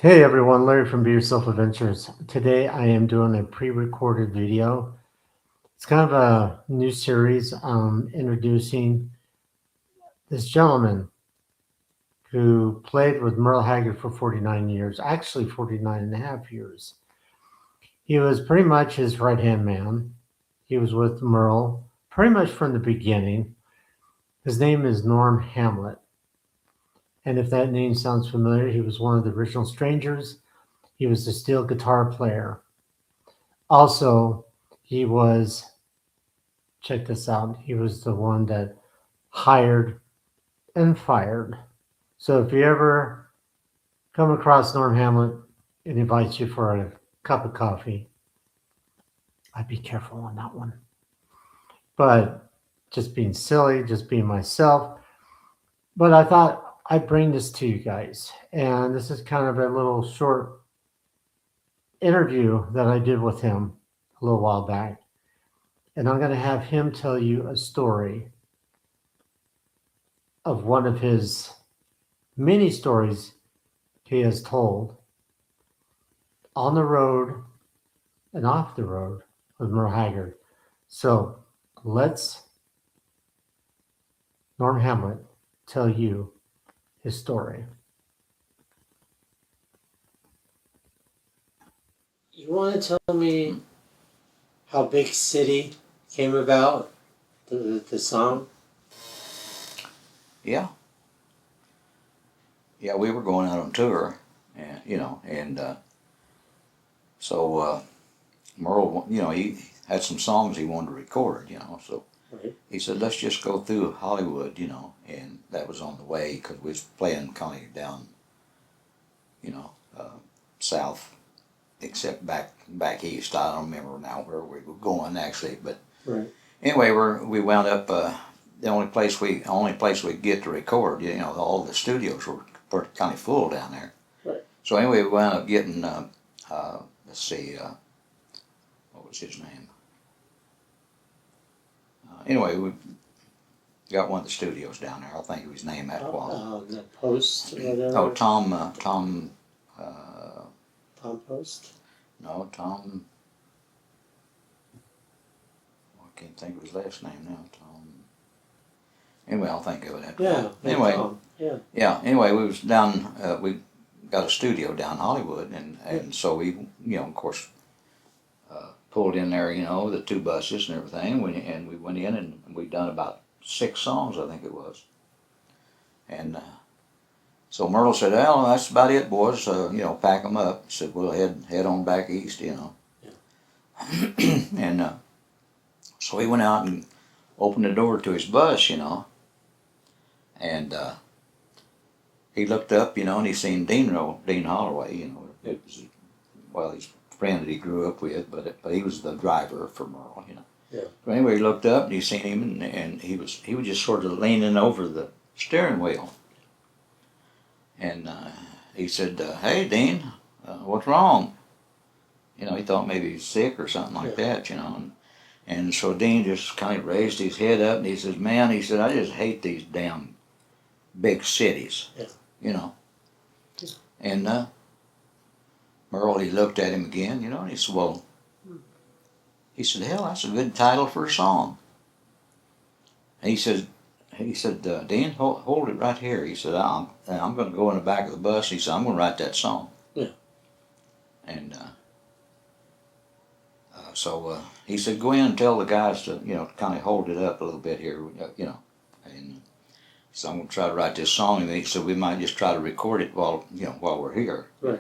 Hey everyone, Larry from Be Yourself Adventures. Today I am doing a pre-recorded video. It's kind of a new series introducing this gentleman who played with Merle Haggard for 49 years, actually 49 and a half years. He was pretty much his right-hand man. He was with Merle pretty much from the beginning. His name is Norm Hamlet. And if that name sounds familiar, he was one of the original Strangers. He was the steel guitar player. Also, he was, check this out, he was the one that hired and fired. So if you ever come across Norm Hamlet and invites you for a cup of coffee, I'd be careful on that one. But just being silly, just being myself. But I thought I'd bring this to you guys. And this is kind of a little short interview that I did with him a little while back. And I'm going to have him tell you a story of one of his many stories he has told on the road and off the road with Merle Haggard. So let's Norm Hamlet tell you his story. You want to tell me how Big City came about, the song? Yeah, yeah, we were going out on tour, and so Merle, he had some songs he wanted to record, so Right. he said, let's just go through Hollywood, and that was on the way because we was playing kind of down, you know, south, except back east. I don't remember now where we were going actually, but Right. anyway, we wound up. The only place we could get to record, all the studios were kind of full down there. Right. So anyway, we wound up getting, let's see, what was his name? Anyway, we got one of the studios down there. I'll think of his name that while. The Post, whatever. Oh, Tom, Tom Post. no, Tom, I can't think of his last name now, Tom. Anyway, I'll think of it. Yeah. Anyway, Tom. Yeah. Yeah, anyway, we was down, we got a studio down Hollywood, and so we, of course, pulled in there, the two buses and everything, and we went in and we done about 6 songs, I think it was. And so Merle said, well, that's about it, boys, pack them up. He said, we'll head on back east, Yeah. And so he went out and opened the door to his bus, and he looked up, and he seen Dean Holloway, it was, well, his friend that he grew up with, but he was the driver for Merle, Yeah. So anyway, he looked up and he seen him, and he was just sort of leaning over the steering wheel, and he said, "Hey, Dean, what's wrong?" He thought maybe he's sick or something like that, and so Dean just kind of raised his head up and he says, "Man," he said, "I just hate these damn big cities." Yeah. And Merle, he looked at him again, and he said, well, he said, hell, that's a good title for a song. And he said, Dean, hold it right here. He said, I'm going to go in the back of the bus. He said, I'm going to write that song. Yeah. And so he said, go in and tell the guys to, kind of hold it up a little bit here, And so I'm going to try to write this song. And he said, we might just try to record it while we're here. Right.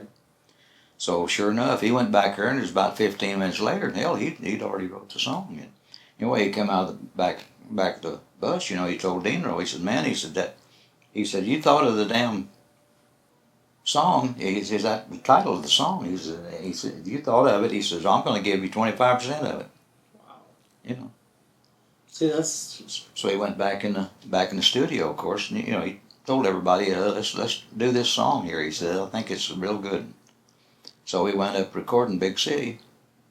So sure enough, he went back there, and it was about 15 minutes later, and hell, he'd already wrote the song. And anyway, he came out of the back of the bus, he told Dino, he said, man, he said, you thought of the damn song. He says, that the title of the song. He said, you thought of it. He says, I'm going to give you 25% of it. Wow. See, that's. So he went back in the studio, of course, and he told everybody, let's do this song here. He said, I think it's real good. So we wound up recording Big City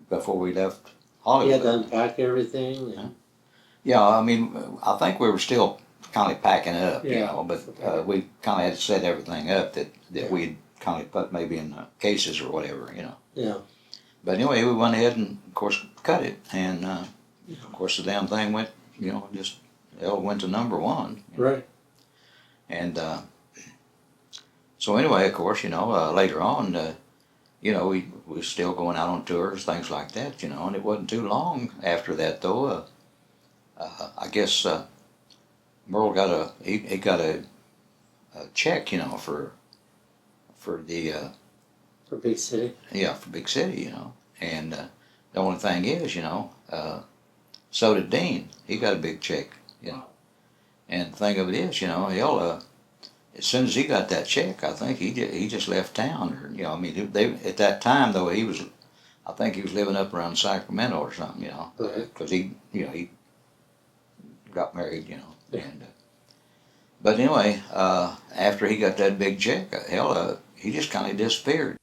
before we left Hollywood. You had to unpack everything. Yeah, I mean, I think we were still kind of packing up, but we kind of had set everything up that we'd kind of put maybe in cases or whatever, you know. Yeah. But anyway, we went ahead and, of course, cut it. And, of course, the damn thing went, you know, just, hell, went to #1. Right. And so anyway, of course, you know, later on, you know, we was still going out on tours, things like that, you know. And it wasn't too long after that, though. I guess Merle got he got a check, you know, for the For Big City. yeah, for Big City, you know. And the only thing is, you know, so did Dean. He got a big check, you know. And the thing of it is, you know, hell, as soon as he got that check, I think he just left town. Or, you know, I mean, they at that time though I think he was living up around Sacramento or something, you know, because you know, he got married, you know. Yeah. And but anyway, after he got that big check, hell, he just kind of disappeared.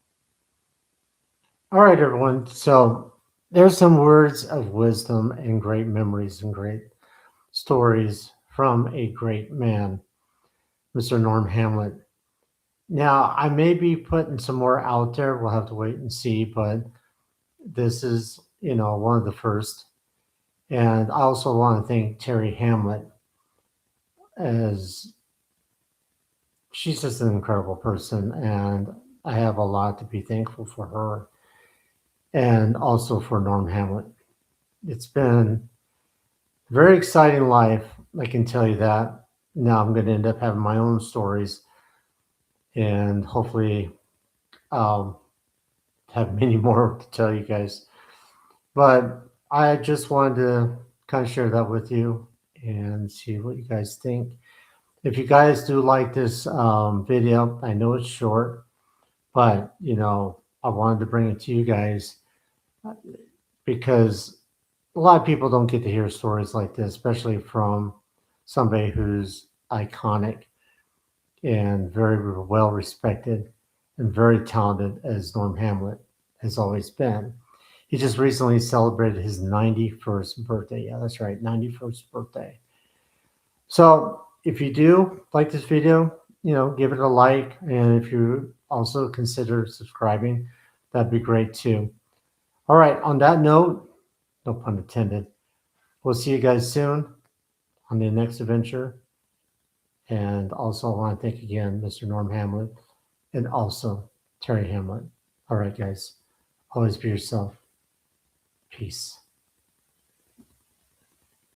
All right, everyone. So there's some words of wisdom and great memories and great stories from a great man, Mr. Norm Hamlet. Now, I may be putting some more out there. We'll have to wait and see, but this is, you know, one of the first. And I also want to thank Terry Hamlet, as she's just an incredible person, and I have a lot to be thankful for her and also for Norm Hamlet. It's been a very exciting life, I can tell you that. Now I'm going to end up having my own stories, and hopefully I'll have many more to tell you guys. But I just wanted to kind of share that with you and see what you guys think. If you guys do like this video, I know it's short, but you know, I wanted to bring it to you guys because a lot of people don't get to hear stories like this, especially from somebody who's iconic and very well respected and very talented as Norm Hamlet has always been. He just recently celebrated his 91st birthday. Yeah, that's right, 91st birthday. So if you do like this video, you know, give it a like. And if you also consider subscribing, that'd be great too. All right, on that note, no pun intended, we'll see you guys soon on the next adventure. And also, I want to thank again Mr. Norm Hamlet and also Terry Hamlet. All right, guys, always be yourself. Peace.